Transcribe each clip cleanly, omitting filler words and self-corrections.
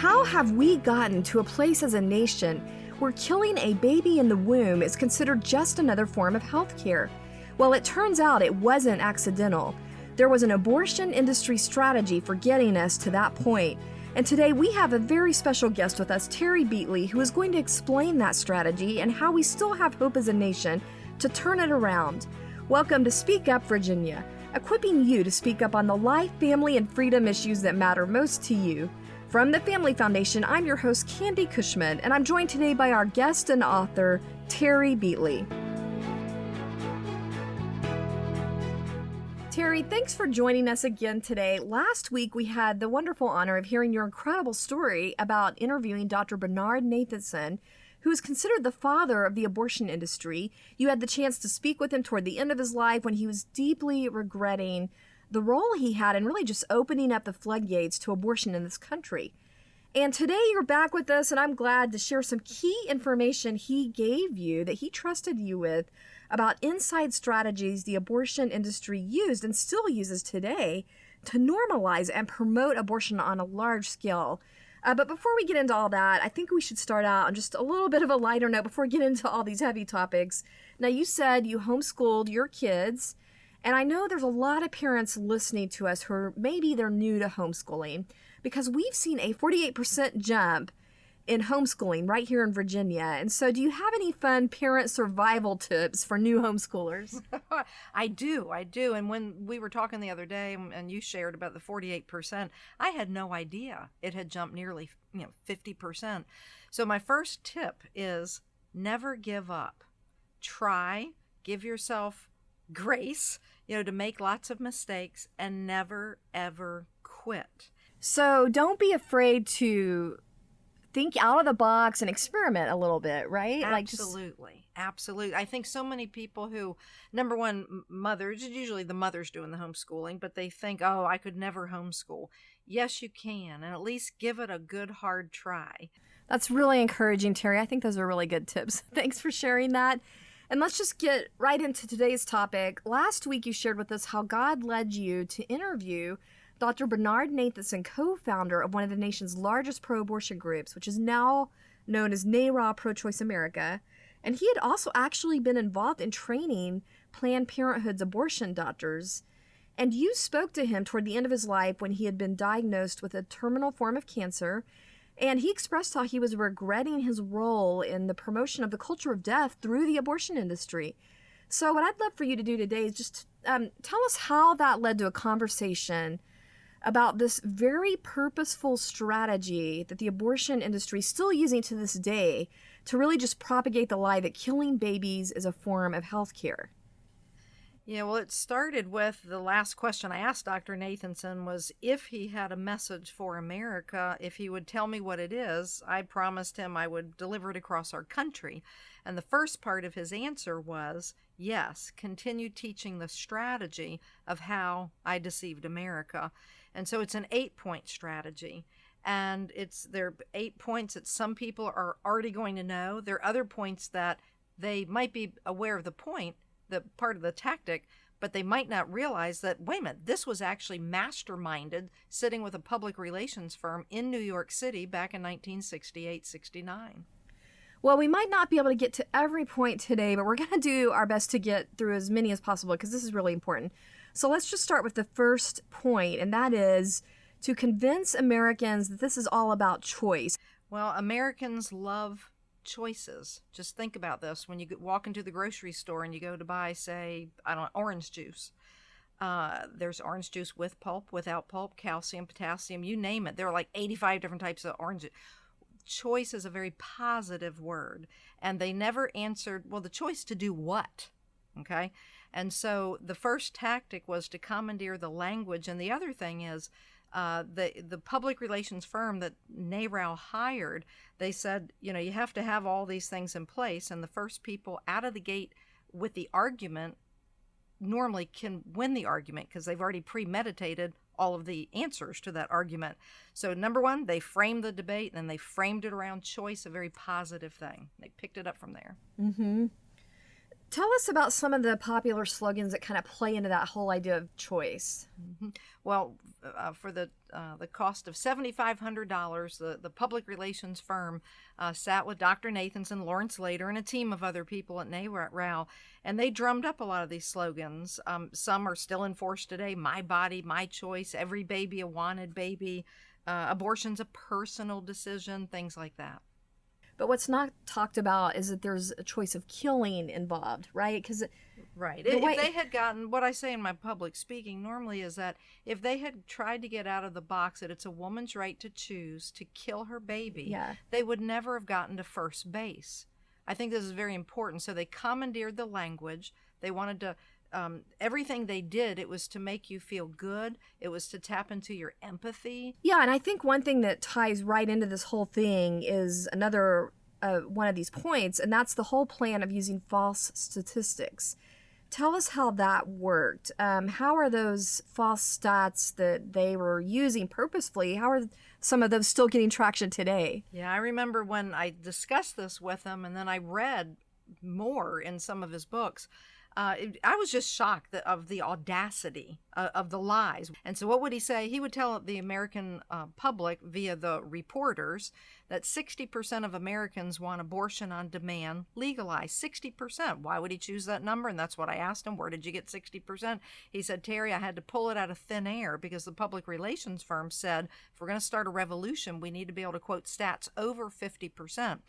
How have we gotten to a place as a nation where killing a baby in the womb is considered just another form of health care? Well, it turns out it wasn't accidental. There was an abortion industry strategy for getting us to that point. And today we have a very special guest with us, Terry Beatley, who is going to explain that strategy and how we still have hope as a nation to turn it around. Welcome to Speak Up, Virginia, equipping you to speak up on the life, family, and freedom issues that matter most to you. From the Family Foundation, I'm your host, Candy Cushman, and I'm joined today by our guest and author, Terry Beatley. Terry, thanks for joining us again today. Last week, we had the wonderful honor of hearing your incredible story about interviewing Dr. Bernard Nathanson, who is considered the father of the abortion industry. You had the chance to speak with him toward the end of his life when he was deeply regretting the role he had in really just opening up the floodgates to abortion in this country. And today you're back with us, and I'm glad to share some key information he gave you that he trusted you with about inside strategies the abortion industry used and still uses today to normalize and promote abortion on a large scale. But before we get into all that, I think we should start out on just a little bit of a lighter note before we get into all these heavy topics. Now, you said you homeschooled your kids, and I know there's a lot of parents listening to us who are maybe they're new to homeschooling, because we've seen a 48% jump in homeschooling right here in Virginia. And so do you have any fun parent survival tips for new homeschoolers? I do. And when we were talking the other day and you shared about the 48%, I had no idea it had jumped nearly 50%. So my first tip is never give up. Try, give yourself grace, to make lots of mistakes, and never, ever quit. So don't be afraid to think out of the box and experiment a little bit, right? Absolutely. Absolutely. I think so many people who, number one, mothers, usually the mother's doing the homeschooling, but they think, oh, I could never homeschool. Yes, you can, and at least give it a good, hard try. That's really encouraging, Terry. I think those are really good tips. Thanks for sharing that. And let's just get right into today's topic. Last week, you shared with us how God led you to interview Dr. Bernard Nathanson, co-founder of one of the nation's largest pro-abortion groups, which is now known as NARA Pro-Choice America. And he had also actually been involved in training Planned Parenthood's abortion doctors. And you spoke to him toward the end of his life when he had been diagnosed with a terminal form of cancer. And he expressed how he was regretting his role in the promotion of the culture of death through the abortion industry. So what I'd love for you to do today is just tell us how that led to a conversation about this very purposeful strategy that the abortion industry is still using to this day to really just propagate the lie that killing babies is a form of health care. Yeah, well, it started with the last question I asked Dr. Nathanson was if he had a message for America, if he would tell me what it is. I promised him I would deliver it across our country. And the first part of his answer was, yes, continue teaching the strategy of how I deceived America. And so it's an 8-point strategy. And there are 8 points that some people are already going to know. There are other points that they might be aware of the point, the part of the tactic, but they might not realize that, wait a minute, this was actually masterminded sitting with a public relations firm in New York City back in 1968-69. Well, we might not be able to get to every point today, but we're going to do our best to get through as many as possible because this is really important. So let's just start with the first point, and that is to convince Americans that this is all about choice. Well, Americans love choices. Just think about this. When you walk into the grocery store and you go to buy, say, orange juice. There's orange juice with pulp, without pulp, calcium, potassium, you name it. There are like 85 different types of orange. Choice is a very positive word. And they never answered, well, the choice to do what? Okay? And so the first tactic was to commandeer the language. And the other thing is, the public relations firm that NARAL hired, they said, you have to have all these things in place. And the first people out of the gate with the argument normally can win the argument because they've already premeditated all of the answers to that argument. So number one, they framed the debate and they framed it around choice, a very positive thing. They picked it up from there. Mm-hmm. Tell us about some of the popular slogans that kind of play into that whole idea of choice. Well, for the cost of $7,500, the public relations firm sat with Dr. Nathanson, Lawrence Lader, and a team of other people at NARAL, and they drummed up a lot of these slogans. Some are still in force today: "My body, my choice," "Every baby a wanted baby," "Abortion's a personal decision," things like that. But what's not talked about is that there's a choice of killing involved, right? Because right. If they had gotten, what I say in my public speaking normally is that if they had tried to get out of the box that it's a woman's right to choose to kill her baby, they would never have gotten to first base. I think this is very important. So they commandeered the language. They wanted to, everything they did, it was to make you feel good. It was to tap into your empathy. Yeah, and I think one thing that ties right into this whole thing is another one of these points, and that's the whole plan of using false statistics. Tell us how that worked. How are those false stats that they were using purposefully, how are some of those still getting traction today? Yeah, I remember when I discussed this with him, and then I read more in some of his books. I was just shocked of the audacity of the lies. And so what would he say? He would tell the American public via the reporters that 60% of Americans want abortion on demand legalized. 60%. Why would he choose that number? And that's what I asked him. Where did you get 60%? He said, "Terry, I had to pull it out of thin air because the public relations firm said if we're going to start a revolution, we need to be able to quote stats over 50%.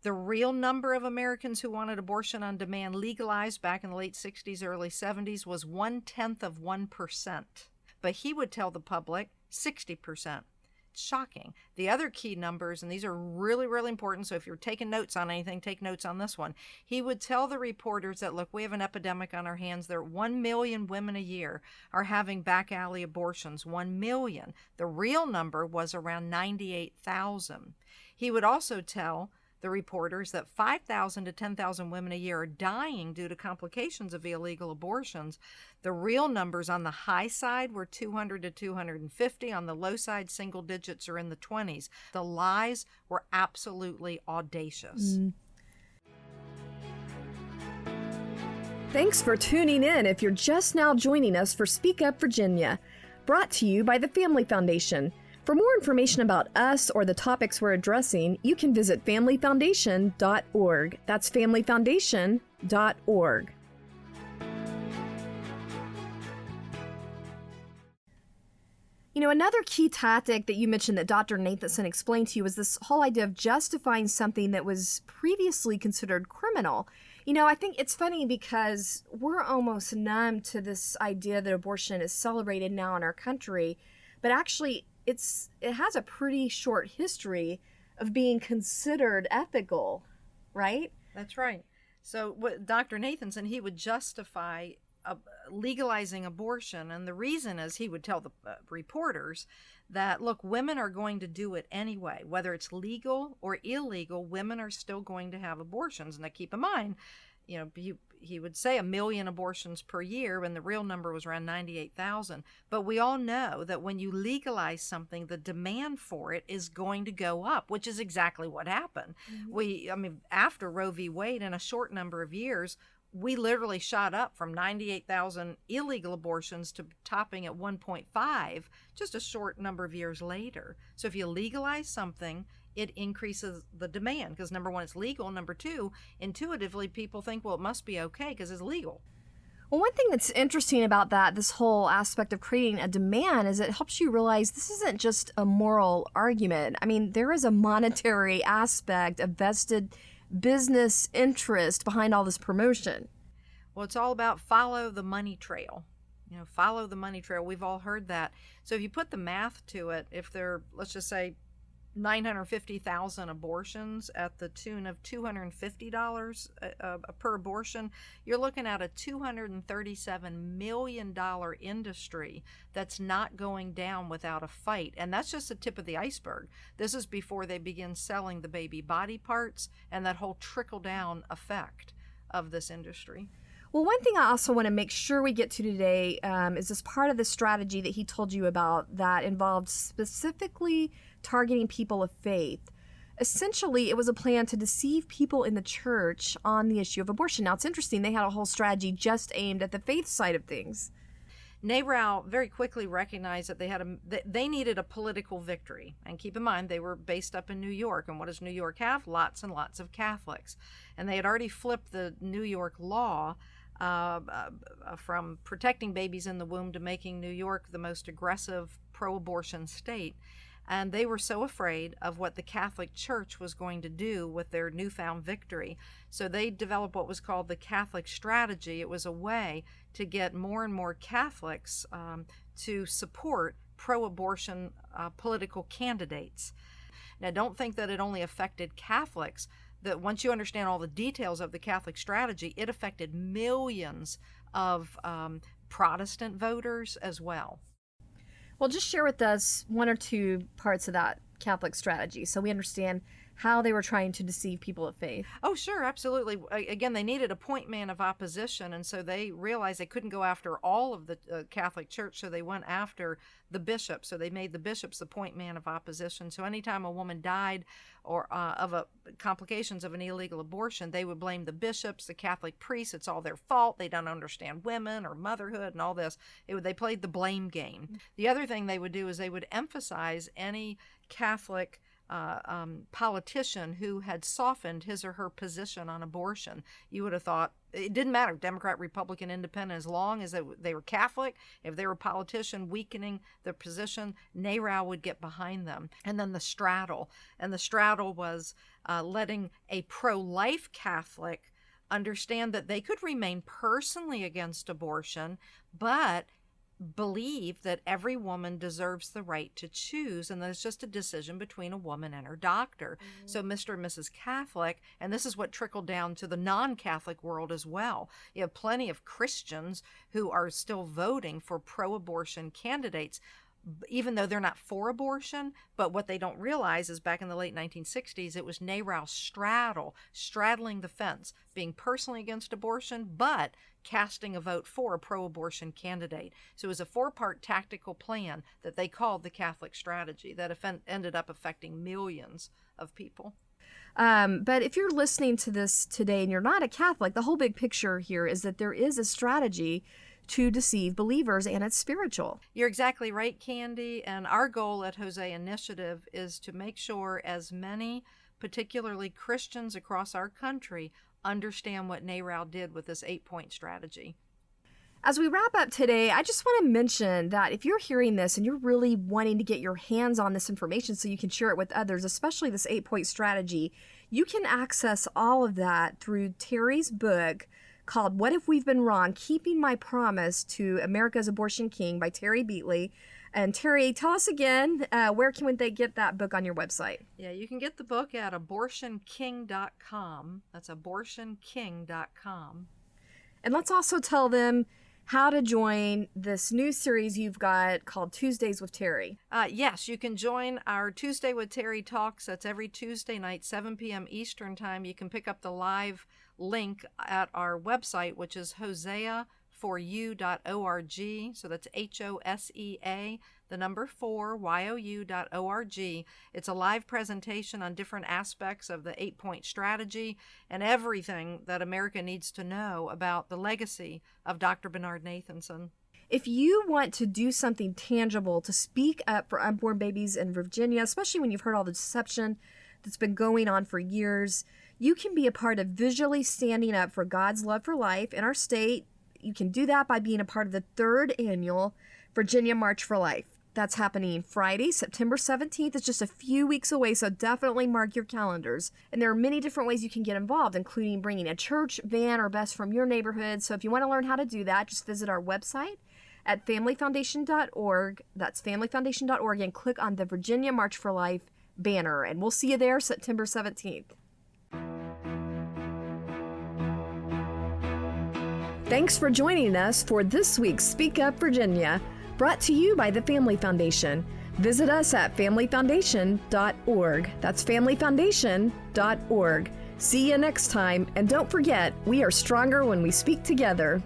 The real number of Americans who wanted abortion on demand legalized back in the late 60s, early 70s was 0.1%. But he would tell the public 60%. It's shocking. The other key numbers, and these are really, really important, so if you're taking notes on anything, take notes on this one. He would tell the reporters that, look, we have an epidemic on our hands. There are 1 million women a year are having back alley abortions. 1 million. The real number was around 98,000. He would also tell the reporters that 5,000 to 10,000 women a year are dying due to complications of illegal abortions. The real numbers on the high side were 200 to 250. On the low side, single digits are in the 20s. The lies were absolutely audacious. Thanks for tuning in if you're just now joining us for Speak Up Virginia, brought to you by the Family Foundation. For more information about us or the topics we're addressing, you can visit familyfoundation.org. That's familyfoundation.org. You know, another key tactic that you mentioned that Dr. Nathanson explained to you was this whole idea of justifying something that was previously considered criminal. You know, I think it's funny because we're almost numb to this idea that abortion is celebrated now in our country, but actually it has a pretty short history of being considered ethical, right? That's right. So what Dr. Nathanson, he would justify legalizing abortion, and the reason is he would tell the reporters that, look, women are going to do it anyway. Whether it's legal or illegal, women are still going to have abortions. Now keep in mind, you know, he would say 1 million abortions per year, and the real number was around 98,000. But we all know that when you legalize something, the demand for it is going to go up, which is exactly what happened. After Roe v. Wade, in a short number of years, we literally shot up from 98,000 illegal abortions to topping at 1.5 just a short number of years later. So if you legalize something, it increases the demand because, number one, it's legal. Number two, intuitively, people think, well, it must be okay because it's legal. Well, one thing that's interesting about this whole aspect of creating a demand, is it helps you realize this isn't just a moral argument. I mean, there is a monetary aspect, a vested business interest behind all this promotion. Well, it's all about follow the money trail. You know, follow the money trail. We've all heard that. So if you put the math to it, if there, let's just say, 950,000 abortions at the tune of $250 per abortion, you're looking at a $237 million industry that's not going down without a fight. And that's just the tip of the iceberg. This is before they begin selling the baby body parts and that whole trickle-down effect of this industry. Well, one thing I also want to make sure we get to today is this part of the strategy that he told you about that involved specifically targeting people of faith. Essentially, it was a plan to deceive people in the church on the issue of abortion. Now, it's interesting. They had a whole strategy just aimed at the faith side of things. NARAL very quickly recognized that they needed a political victory. And keep in mind, they were based up in New York. And what does New York have? Lots and lots of Catholics. And they had already flipped the New York law from protecting babies in the womb to making New York the most aggressive pro-abortion state. And they were so afraid of what the Catholic Church was going to do with their newfound victory. So they developed what was called the Catholic strategy. It was a way to get more and more Catholics to support pro-abortion political candidates. Now, don't think that it only affected Catholics. That once you understand all the details of the Catholic strategy, it affected millions of Protestant voters as well. Well, just share with us one or two parts of that Catholic strategy so we understand how they were trying to deceive people of faith. Oh, sure, absolutely. Again, they needed a point man of opposition, and so they realized they couldn't go after all of the Catholic Church, so they went after the bishops. So they made the bishops the point man of opposition. So anytime a woman died or of complications of an illegal abortion, they would blame the bishops, the Catholic priests. It's all their fault. They don't understand women or motherhood and all this. They played the blame game. The other thing they would do is they would emphasize any Catholic politician who had softened his or her position on abortion. You would have thought it didn't matter, Democrat, Republican, Independent, as long as they were Catholic. If they were a politician weakening their position, NARAL would get behind them. And then the straddle. And the straddle was letting a pro-life Catholic understand that they could remain personally against abortion, but believe that every woman deserves the right to choose, and that it's just a decision between a woman and her doctor. Mm-hmm. So Mr. and Mrs. Catholic, and this is what trickled down to the non-Catholic world as well. You have plenty of Christians who are still voting for pro-abortion candidates, even though they're not for abortion. But what they don't realize is back in the late 1960s, it was NARAL straddling the fence, being personally against abortion, but casting a vote for a pro-abortion candidate. So it was a 4-part tactical plan that they called the Catholic strategy that ended up affecting millions of people. But if you're listening to this today and you're not a Catholic, the whole big picture here is that there is a strategy to deceive believers, and it's spiritual. You're exactly right, Candy. And our goal at Hosea Initiative is to make sure as many, particularly Christians across our country, understand what NARAL did with this 8-point strategy. As we wrap up today, I just want to mention that if you're hearing this and you're really wanting to get your hands on this information so you can share it with others, especially this 8-point strategy, you can access all of that through Terry's book called What If We've Been Wrong? Keeping My Promise to America's Abortion King by Terry Beatley. And Terry, tell us again, where can they get that book on your website? Yeah, you can get the book at abortionking.com. That's abortionking.com. And let's also tell them how to join this new series you've got called Tuesdays with Terry. Yes, you can join our Tuesday with Terry Talks. That's every Tuesday night, 7 p.m. Eastern Time. You can pick up the live link at our website, which is hoseaforyou.org. So that's HOSEA, the number 4, YOU.org. It's a live presentation on different aspects of the 8-point strategy and everything that America needs to know about the legacy of Dr. Bernard Nathanson. If you want to do something tangible to speak up for unborn babies in Virginia, especially when you've heard all the deception that's been going on for years, you can be a part of visually standing up for God's love for life in our state. You can do that by being a part of the 3rd annual Virginia March for Life. That's happening Friday, September 17th. It's just a few weeks away, so definitely mark your calendars. And there are many different ways you can get involved, including bringing a church, van, or bus from your neighborhood. So if you want to learn how to do that, just visit our website at familyfoundation.org. That's familyfoundation.org, and click on the Virginia March for Life banner. And we'll see you there September 17th. Thanks for joining us for this week's Speak Up Virginia, brought to you by the Family Foundation. Visit us at familyfoundation.org. That's familyfoundation.org. See you next time, and don't forget, we are stronger when we speak together.